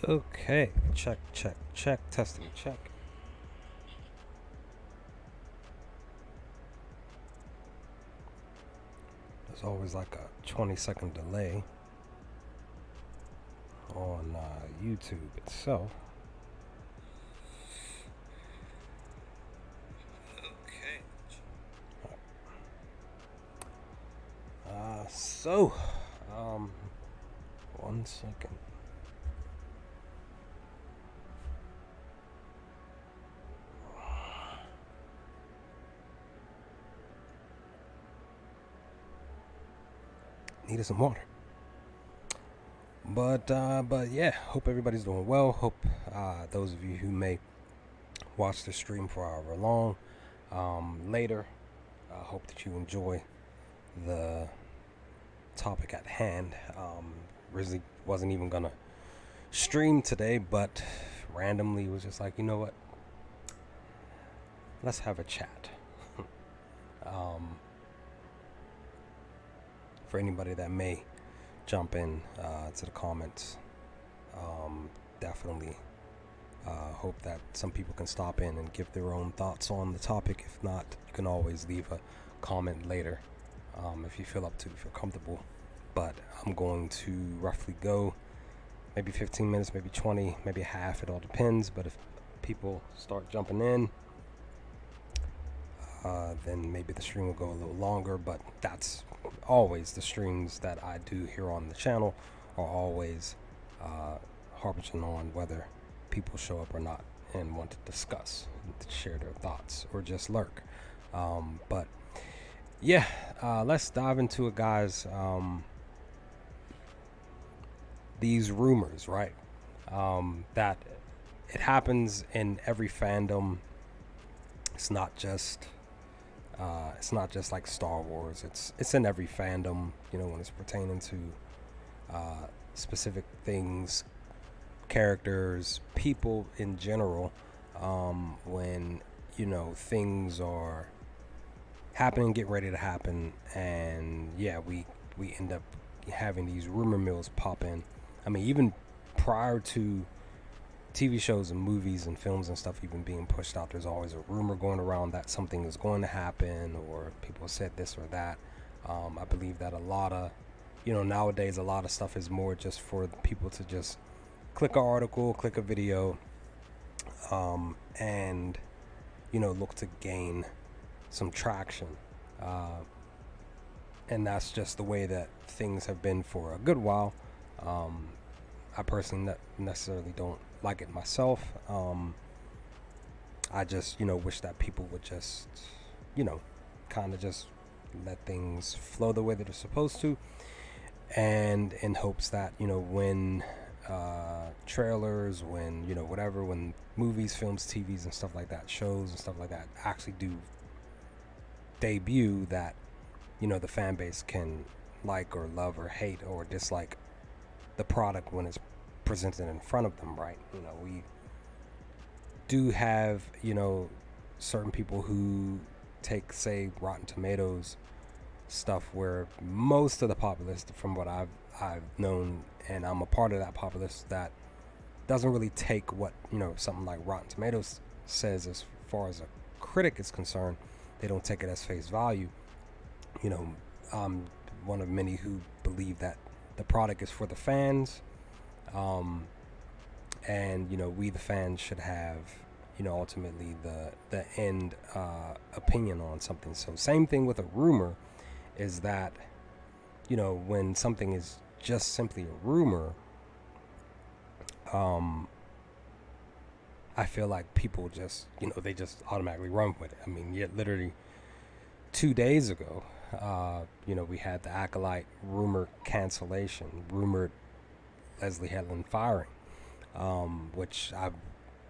Okay, check, check, check, testing, check. There's always like a 20-second delay on YouTube itself. Okay. So, um, 1 second. Needed some water. But yeah, hope everybody's doing well. Hope those of you who may watch the stream for however long later, hope that you enjoy the topic at hand. Really wasn't even gonna stream today, but randomly was just like, you know what? Let's have a chat. um, for anybody that may jump in to the comments, definitely hope that some people can stop in and give their own thoughts on the topic. If not, you can always leave a comment later if you feel up to, if you're comfortable. But I'm going to roughly go maybe 15 minutes, maybe 20, maybe half. It all depends. But if people start jumping in, then maybe the stream will go a little longer. But that's always the streams that I do here on the channel are always harping on whether people show up or not and want to discuss, to share their thoughts, or just lurk. But yeah, let's dive into it, guys. These rumors, right? That it happens in every fandom. It's not just like Star Wars. It's in every fandom. You know, when it's pertaining to specific things, characters, people in general. When things are happening, get ready to happen, and yeah, we end up having these rumor mills pop in. I mean, even prior to TV shows and movies and films and stuff even being pushed out, there's always a rumor going around that something is going to happen, or people said this or that. I believe that a lot of, nowadays a lot of stuff is more just for people to just click an article, click a video, and look to gain some traction. And that's just the way that things have been for a good while. I personally necessarily don't like it myself. I just, wish that people would just, kind of just let things flow the way that they're supposed to. And in hopes that, when trailers, when, whatever, when movies, films, TVs, and stuff like that, shows and stuff like that actually do debut, that, the fan base can like or love or hate or dislike the product when it's presented in front of them, right? We do have, certain people who take, say, Rotten Tomatoes stuff, where most of the populace, from what I've known, and I'm a part of that populace, that doesn't really take what, something like Rotten Tomatoes says as far as a critic is concerned. They don't take it as face value. I'm one of many who believe that the product is for the fans, and we the fans should have ultimately the end opinion on something. So same thing with a rumor, is that when something is just simply a rumor, I feel like people just they just automatically run with it. I mean, yet literally 2 days ago, we had the Acolyte rumor cancellation, rumored Leslie Headland firing, which I've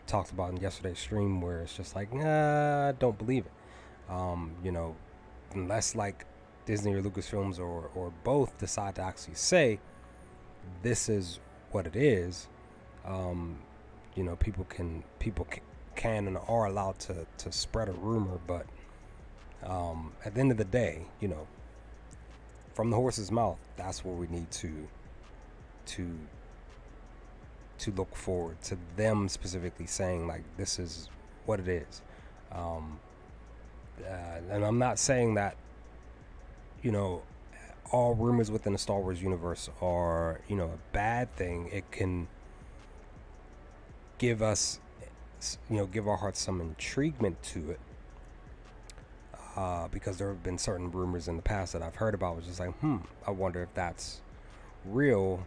talked about in yesterday's stream, where it's just like, nah, I don't believe it. Unless like Disney or Lucasfilms or both decide to actually say this is what it is. People can and are allowed to spread a rumor, but at the end of the day, from the horse's mouth, that's where we need to to look forward to them specifically saying like this is what it is. Um, and I'm not saying that, you know, all rumors within the Star Wars universe are, you know, a bad thing. It can give us, you know, give our hearts some intriguement to it. Because there have been certain rumors in the past that I've heard about, was just like, I wonder if that's real.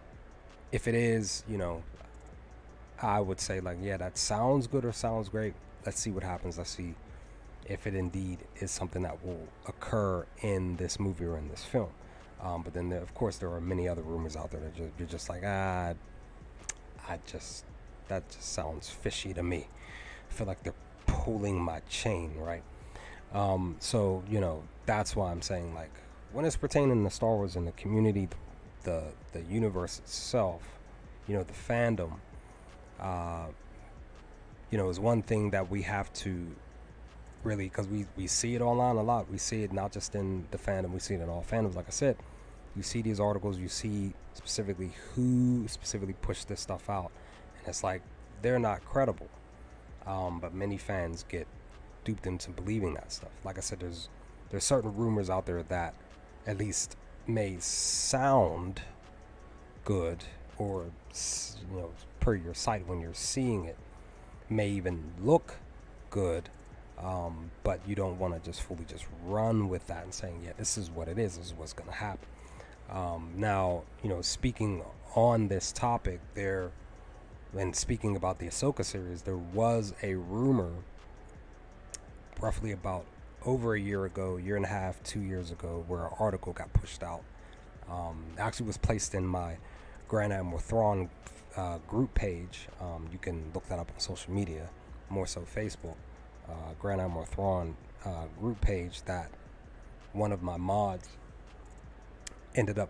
If it is, you know, I would say like, yeah, that sounds good or sounds great. Let's see what happens. Let's see if it indeed is something that will occur in this movie or in this film. But then, of course, there are many other rumors out there that you're just like, that just sounds fishy to me. I feel like they're pulling my chain, right? So, you know, that's why I'm saying, like, when it's pertaining to Star Wars and the community, the universe itself, you know, the fandom, you know, is one thing that we have to really, because we see it online a lot. We see it not just in the fandom, we see it in all fandoms. Like I said, you see these articles, you see specifically who specifically pushed this stuff out, and it's like they're not credible. But many fans get duped into believing that stuff. Like I said, there's certain rumors out there that at least may sound good, or, you know, per your sight when you're seeing it, may even look good. But you don't want to just fully just run with that and saying, yeah, this is what it is, this is what's going to happen. Now, you know, speaking on this topic, and speaking about the Ahsoka series, there was a rumor roughly about over a year ago, year and a half, 2 years ago, where an article got pushed out. Actually was placed in my Grand Admiral Thrawn group page. You can look that up on social media, more so Facebook. Grand Admiral Thrawn group page, that one of my mods ended up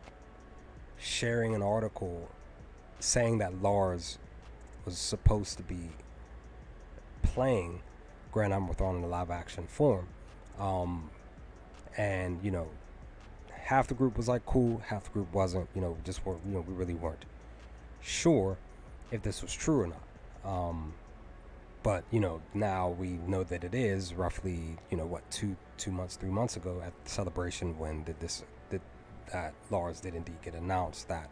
sharing an article saying that Lars was supposed to be playing Grand Admiral Thrawn in a live action form. And, you know, half the group was like, cool, half the group wasn't, you know, just weren't, you know, we really weren't sure if this was true or not. But, you know, now we know that it is roughly, you know, what, 3 months ago at the celebration when that Lars did indeed get announced, that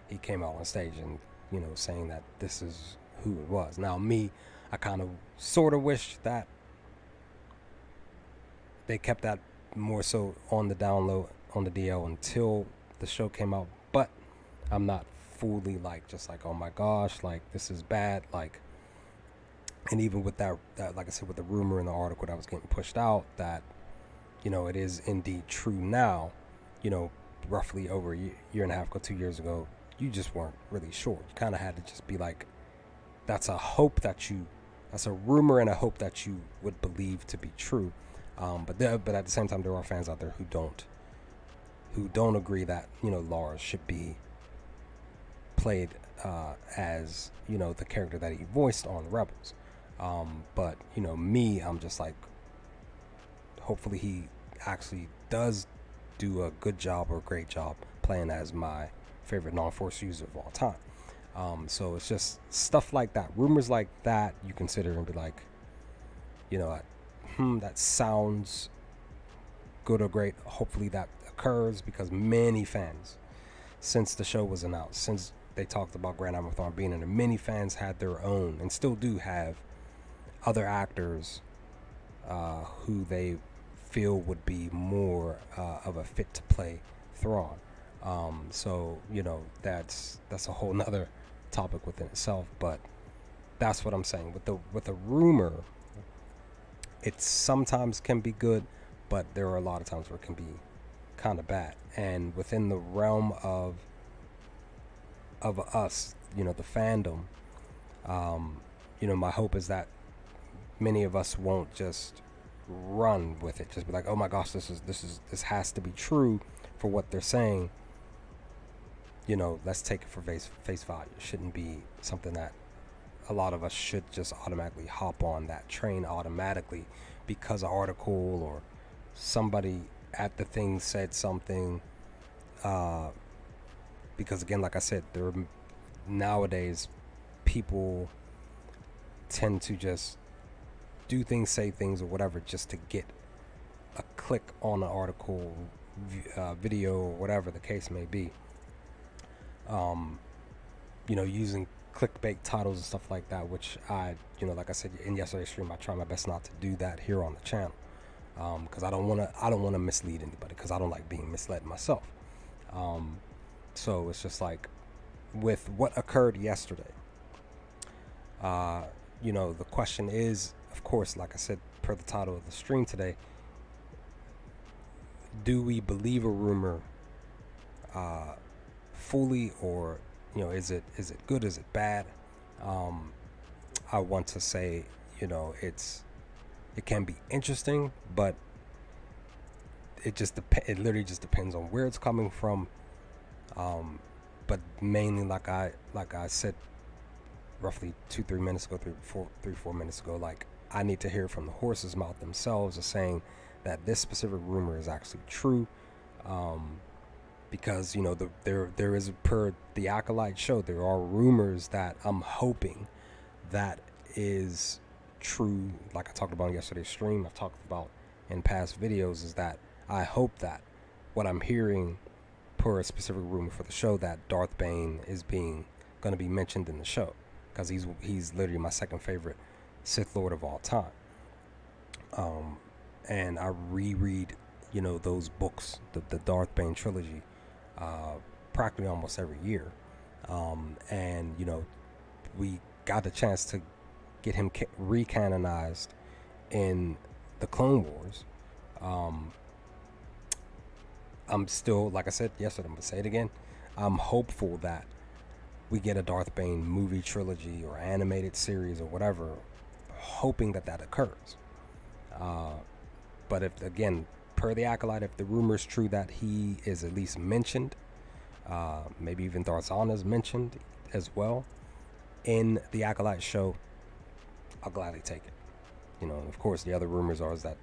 he came out on stage and, you know, saying that this is who it was. Now, me, I kind of sort of wish that they kept that more so on the download, on the DL, until the show came out. But I'm not fully like, just like, oh my gosh, like, this is bad. Like, and even with that, like I said, with the rumor in the article that was getting pushed out, that, you know, it is indeed true now, you know, roughly over a year and a half ago, 2 years ago, you just weren't really sure. You kind of had to just be like, that's a rumor and a hope that you would believe to be true. But at the same time, there are fans out there who don't agree that, you know, Lars should be played as, you know, the character that he voiced on Rebels. But, you know, me, I'm just like, hopefully he actually does do a good job or a great job playing as my favorite non-Force user of all time. So it's just stuff like that, rumors like that, you consider and be like, you know, that sounds good or great. Hopefully that occurs, because many fans, since the show was announced, since they talked about Grand Admiral Thrawn being in it, many fans had their own, and still do have, other actors who they feel would be more of a fit to play Thrawn. So, you know, that's a whole nother topic within itself. But that's what I'm saying. With the rumor, it sometimes can be good, but there are a lot of times where it can be kind of bad. And within the realm of us, you know, the fandom, you know, my hope is that many of us won't just run with it, just be like, oh my gosh, this has to be true for what they're saying. You know, let's take it for face value. It shouldn't be something that a lot of us should just automatically hop on that train automatically because an article or somebody at the thing said something. Because again, like I said, nowadays people tend to just do things, say things, or whatever, just to get a click on an article, video, or whatever the case may be. Using clickbait titles and stuff like that, which I, like I said in yesterday's stream, I try my best not to do that here on the channel, because I don't want to mislead anybody, because I don't like being misled myself. So it's just like with what occurred yesterday. The question is, of course, like I said, per the title of the stream today, do we believe a rumor fully, or is it good, is it bad? I want to say, it can be interesting, but it literally just depends on where it's coming from. But mainly, like I said roughly 2-3 minutes ago, 3-4 minutes ago, like, I need to hear from the horse's mouth themselves of saying that this specific rumor is actually true. Because there is, per the Acolyte show, there are rumors that I'm hoping that is true. Like I talked about in yesterday's stream, I've talked about in past videos, is that I hope that what I'm hearing per a specific rumor for the show, that Darth Bane is going to be mentioned in the show, because he's literally my second favorite Sith Lord of all time. And I reread those books, the Darth Bane trilogy, practically almost every year. And we got the chance to get him recanonized in the Clone Wars. I'm still, like I said yesterday, I'm gonna say it again, I'm hopeful that we get a Darth Bane movie trilogy or animated series or whatever, hoping that occurs. But if, again, per the Acolyte, if the rumor is true that he is at least mentioned, maybe even Darzana is mentioned as well in the Acolyte show, I'll gladly take it. Of course, the other rumors are that,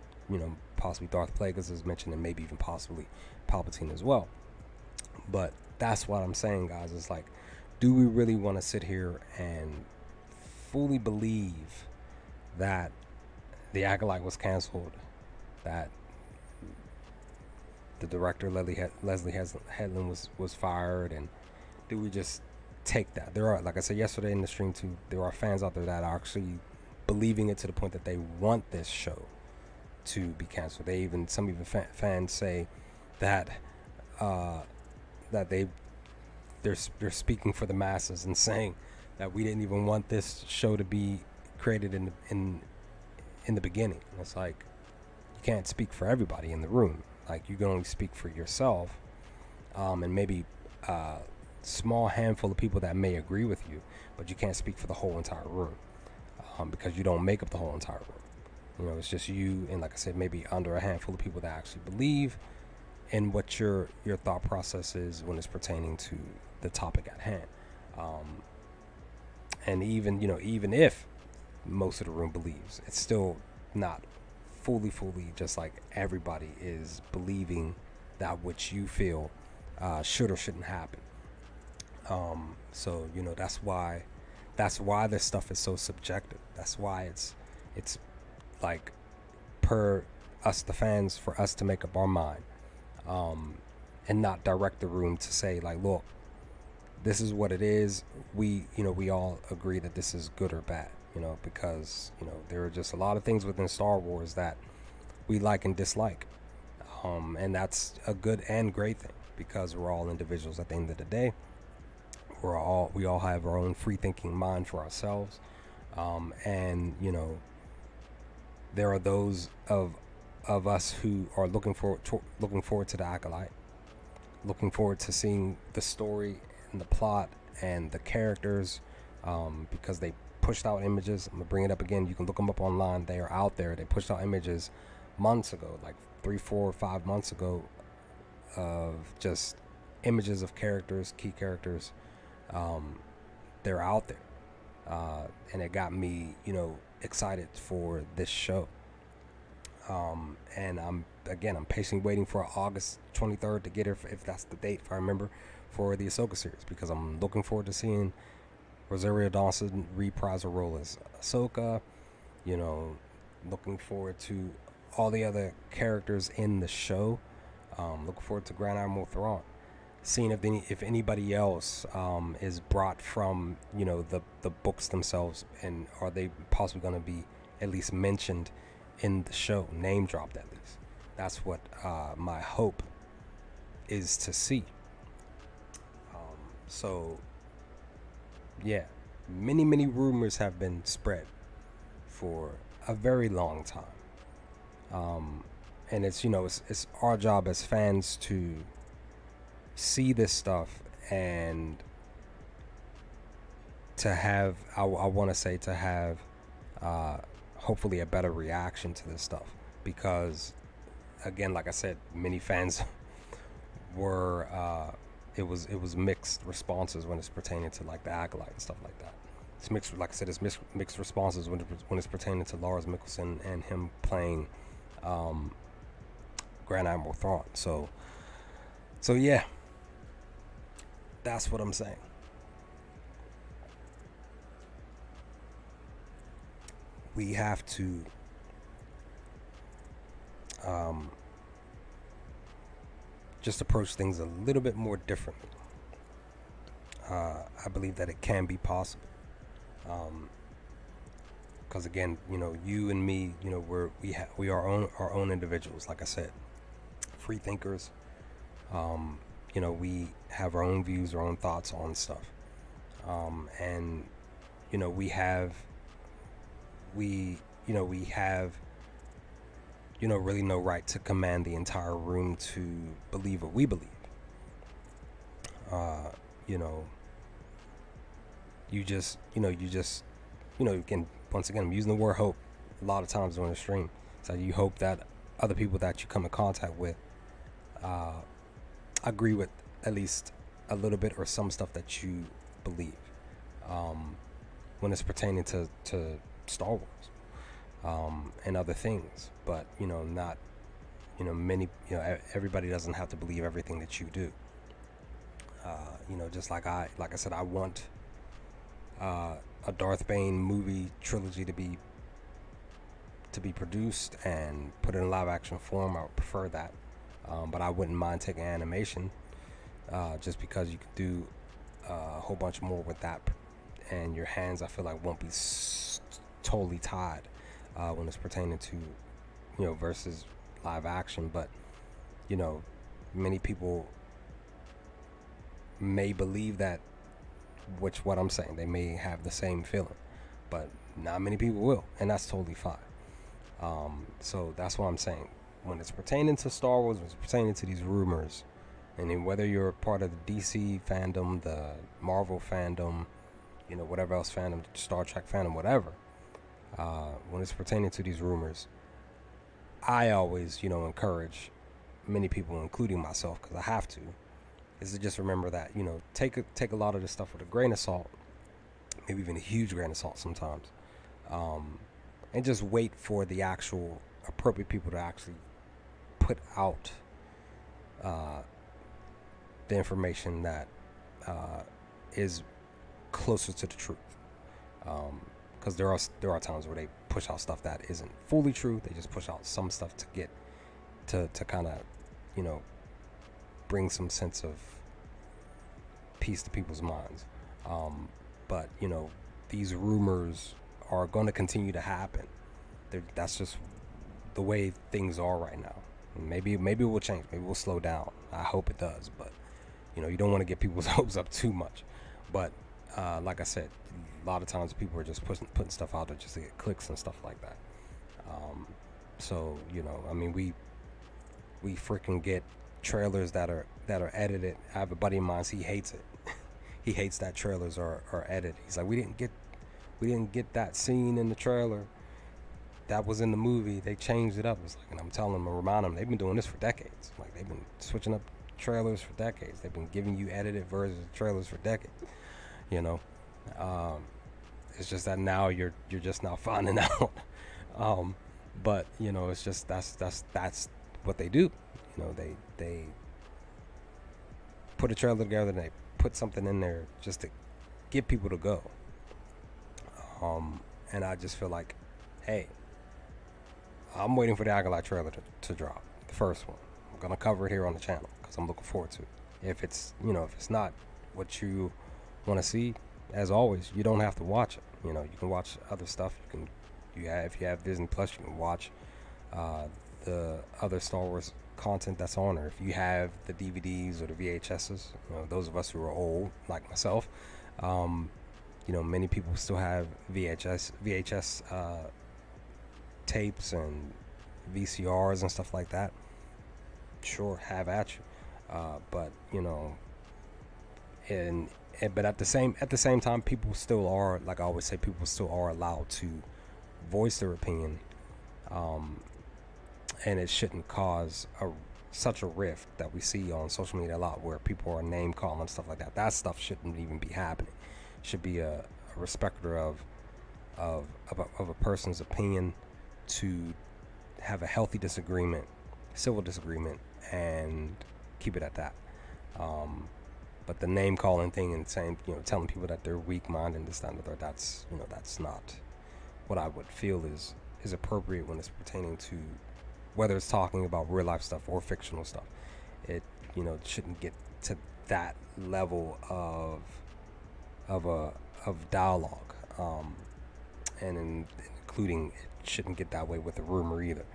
possibly Darth Plagueis is mentioned, and maybe even possibly Palpatine as well. But that's what I'm saying, guys. It's like, do we really want to sit here and fully believe that the Acolyte was canceled, that the director Leslie Headland was fired, and do we just take that? There are, like I said yesterday in the stream too, there are fans out there that are actually believing it to the point that they want this show to be canceled. Some fans say that they're speaking for the masses and saying that we didn't even want this show to be created in the beginning. And it's like, you can't speak for everybody in the room. Like, you can only speak for yourself, and maybe a small handful of people that may agree with you, but you can't speak for the whole entire room, because you don't make up the whole entire room. It's just you and, like I said, maybe under a handful of people that actually believe in what your thought process is when it's pertaining to the topic at hand. And even if most of the room believes, it's still not fully just like everybody is believing that which you feel should or shouldn't happen. So that's why this stuff is so subjective. That's why it's like, per us the fans, for us to make up our mind, and not direct the room to say, like, look, this is what it is. We all agree that this is good or bad, because there are just a lot of things within Star Wars that we like and dislike, and that's a good and great thing, because we're all individuals at the end of the day. We all have our own free thinking mind for ourselves, and there are those of us who are looking forward to the Acolyte, looking forward to seeing the story and the plot and the characters, because they pushed out images. I'm gonna bring it up again. You can look them up online. They are out there. They pushed out images months ago, like 3, 4, 5 months ago, of just images of characters, key characters. They're out there, and it got me, excited for this show. And I'm patiently waiting for August 23rd to get her, if that's the date, if I remember, for the Ahsoka series, because I'm looking forward to seeing Rosario Dawson reprise her role as Ahsoka. You know, looking forward to all the other characters in the show. Looking forward to Grand Admiral Thrawn. Seeing if anybody else is brought from the books themselves, and are they possibly going to be at least mentioned in the show, name dropped at least. That's what my hope is to see. So yeah, many rumors have been spread for a very long time, and it's our job as fans to see this stuff and to have I want to say to have hopefully a better reaction to this stuff, because again, like I said, many fans were it was mixed responses when it's pertaining to like the Acolyte and stuff like that. It's mixed, like I said, it's mixed responses when it's pertaining to Lars Mikkelsen and him playing Grand Admiral Thrawn. So yeah, that's what I'm saying. We have to just approach things a little bit more differently. I believe that it can be possible. Because again, you and me, we are our own individuals. Like I said, free thinkers. We have our own views, our own thoughts on stuff, and we have really no right to command the entire room to believe what we believe. Again, once again, I'm using the word hope a lot of times on the stream. So you hope that other people that you come in contact with agree with at least a little bit or some stuff that you believe, when it's pertaining to Star Wars and other things. But not everybody doesn't have to believe everything that you do. Just like I said, I want a Darth Bane movie trilogy to be produced and put in live action form. I would prefer that, but I wouldn't mind taking animation, just because you could do a whole bunch more with that, and your hands, I feel like, won't be totally tied when it's pertaining to versus live action. But many people may believe that, which what I'm saying, they may have the same feeling, but not many people will, and that's totally fine. So that's what I'm saying. When it's pertaining to Star Wars, when it's pertaining to these rumors, and then whether you're a part of the DC fandom, the Marvel fandom, whatever else fandom, Star Trek fandom, whatever, when it's pertaining to these rumors, I always, encourage many people, including myself, because I have to, is to just remember that, take a lot of this stuff with a grain of salt, maybe even a huge grain of salt sometimes, and just wait for the actual appropriate people to actually put out the information that is closer to the truth. Because there are times where they push out stuff that isn't fully true. They just push out some stuff to get to kind of bring some sense of peace to people's minds. But these rumors are going to continue to happen. That's just the way things are right now. Maybe it will change. Maybe we'll slow down. I hope it does. But you don't want to get people's hopes up too much. But like I said, a lot of times people are just putting stuff out there just to get clicks and stuff like that. So I mean, we freaking get trailers that are edited. I have a buddy of mine, he hates it. He hates that trailers are edited. He's like, we didn't get that scene in the trailer that was in the movie. They changed it up. It's like, and I'm telling them, I remind them, they've been doing this for decades. Like, they've been switching up trailers for decades. They've been giving you edited versions of trailers for decades. It's just that now you're just now finding out. But it's just that's what they do. They put a trailer together and they put something in there just to get people to go. And I just feel like, hey, I'm waiting for the Acolyte trailer to drop, the first one. I'm gonna cover it here on the channel because I'm looking forward to it. If it's if it's not what you want to see, as always, you don't have to watch it. You can watch other stuff. If you have Disney Plus, you can watch the other Star Wars content that's on there. If you have the DVDs or the VHSs, those of us who are old like myself, many people still have VHS tapes and VCRs and stuff like that. Sure, have at you. But but at the same time, people still are, like I always say, people still are allowed to voice their opinion, and it shouldn't cause such a rift that we see on social media a lot, where people are name calling and stuff like that. That stuff shouldn't even be happening. Should be a respecter of a person's opinion, to have a healthy disagreement, civil disagreement, and keep it at that. But the name calling thing and saying, telling people that they're weak minded and this, that, and the third, that's not what I would feel is appropriate when it's pertaining to, whether it's talking about real life stuff or fictional stuff. It shouldn't get to that level of dialogue, and including, it shouldn't get that way with a rumor either.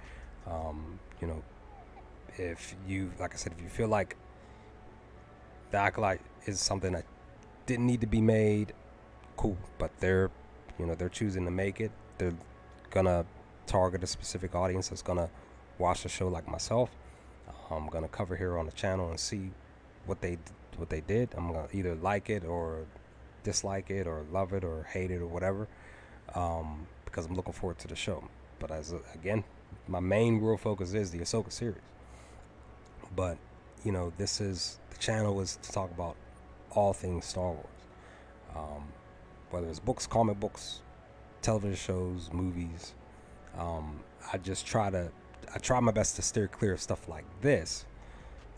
If you, like I said, if you feel like the Acolyte is something that didn't need to be made, cool. But they're choosing to make it. They're gonna target a specific audience that's gonna watch the show, like myself. I'm gonna cover here on the channel and see what they did. I'm gonna either like it or dislike it or love it or hate it or whatever, because I'm looking forward to the show. But again, my main real focus is the Ahsoka series. But the channel is to talk about all things Star Wars, whether it's books, comic books, television shows, movies. I try my best to steer clear of stuff like this,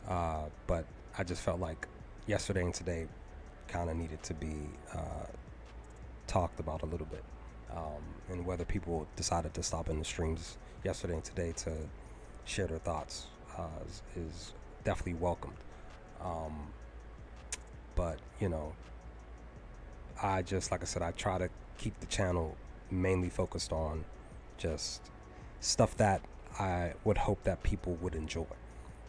but I just felt like yesterday and today kind of needed to be talked about a little bit, and whether people decided to stop in the streams yesterday and today to share their thoughts is definitely welcomed. But I just, like I said, I try to keep the channel mainly focused on just stuff that I would hope that people would enjoy,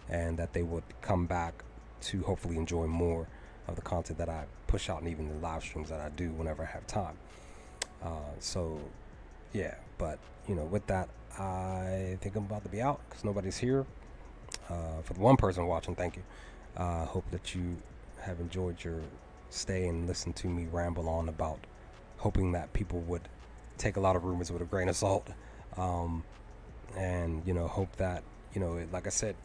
and that they would come back to hopefully enjoy more of the content that I push out, and even the live streams that I do whenever I have time. So yeah, but with that, I think I'm about to be out because nobody's here. For the one person watching, thank you. Hope that you have enjoyed your stay and listened to me ramble on about hoping that people would take a lot of rumors with a grain of salt, and hope that like I said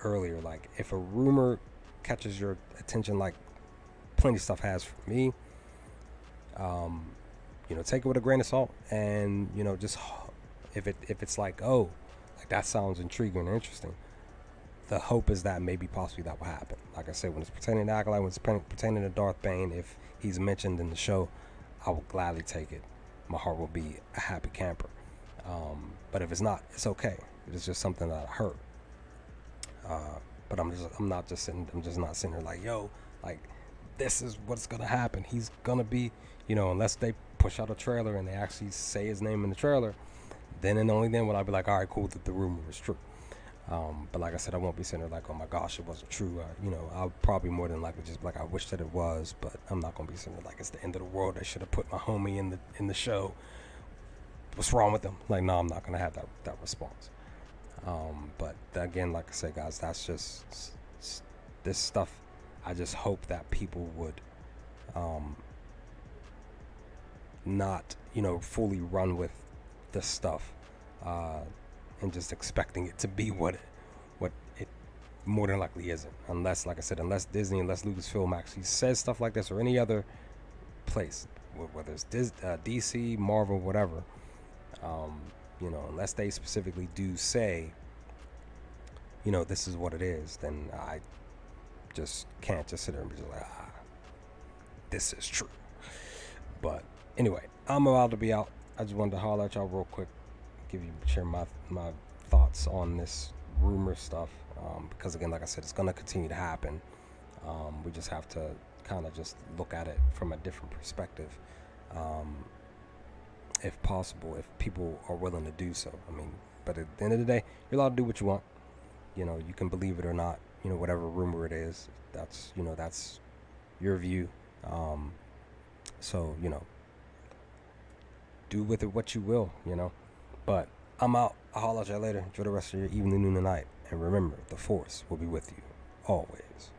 earlier, like if a rumor catches your attention, like plenty of stuff has for me, take it with a grain of salt, and just if it's like, oh, like that sounds intriguing and interesting, the hope is that maybe possibly that will happen. Like I said, when it's pertaining to Acolyte, when it's pertaining to Darth Bane, if he's mentioned in the show, I will gladly take it. My heart will be a happy camper. But if it's not, it's okay. It's just something that I heard. But I'm not sitting there like, yo, like this is what's gonna happen. He's gonna be, unless they push out a trailer and they actually say his name in the trailer, then and only then will I be like, all right, cool, that the rumor is true. But like I said, I won't be sitting there like, oh my gosh, it wasn't true. I'll probably more than likely just be like, I wish that it was, but I'm not gonna be sitting there like it's the end of the world. They should have put my homie in the show. What's wrong with them? Like, no, I'm not gonna have that response. But again, like I said, guys, that's just this stuff. I just hope that people would not fully run with this stuff, and just expecting it to be what it more than likely isn't, unless, like I said, unless Disney, unless Lucasfilm actually says stuff like this, or any other place, whether it's DC, Marvel, whatever, unless they specifically do say, this is what it is, then I just can't just sit there and be just like, this is true. But anyway, I'm about to be out. I just wanted to holler at y'all real quick, share my thoughts on this rumor stuff. Because again, like I said, it's gonna continue to happen. We just have to kind of just look at it from a different perspective, um, if possible, if people are willing to do so. I mean, but at the end of the day, you're allowed to do what you want. You can believe it or not. Whatever rumor it is, that's your view. So do with it what you will. But I'm out. I'll holler at you later. Enjoy the rest of your evening, noon, and night. And remember, the force will be with you always.